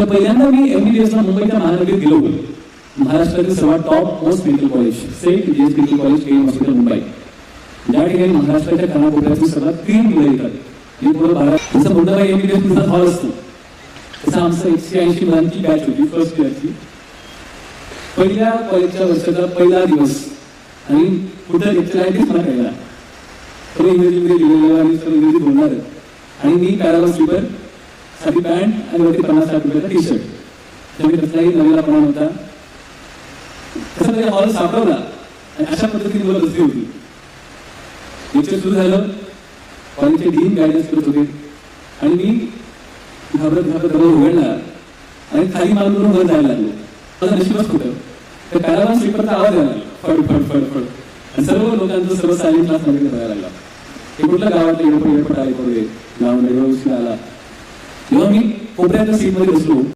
पहिल्यांदा मी MBBS ला मुंबईच्या महानगरीत गेलो. महाराष्ट्रातील सर्वात top most medical college Saint James medical college KM hospital Mumbai. ज्या ठिकाणी महाराष्ट्राच्या कानाकोपऱ्यातून सर्वात 3 मुलं येतात. हे पूर्ण 12 जसं मुंबई MBBS चा हॉल असतो तसं आमचं 180 मुलांची बॅच होती फर्स्ट इयरची. पहिल्या कॉलेजच्या वर्षाचा पहिला दिवस आणि कुठं लेक्चर आहे तेच मला कळला. तो इंग्रजीमध्ये लिहिलेलं आणि सर्व इंग्रजी बोलणार आणि मी पॅरागॉन स्लीपर साधी पॅन्ट आणि वरती 50-60 रुपयाचा टी-शर्ट. त्यामुळे कसलाही नवीलापणा नव्हता. कसं तरी हॉल सापडवला आणि अशा पद्धतीने मुलं बसली होती. लेक्चर सुरू झालं. कॉलेजचे डीन गायडन्स करत होते आणि मी घाबरत दरवाजा उघडला आणि खाली मान करून वर जायला लागलो. माझं नशीबच होतं तर पॅरागॉन स्लीपरचा आवाज यायला लागला फड फड फड फड आणि सर्व लोकांचं सर्व सायलेंट क्लास मध्ये बघायला लागला. हे कुठल्या गावातले एअरपोर्ट आले पडले गावामध्ये आला. जेव्हा मी कोपऱ्याच्या सीटमध्ये बसलो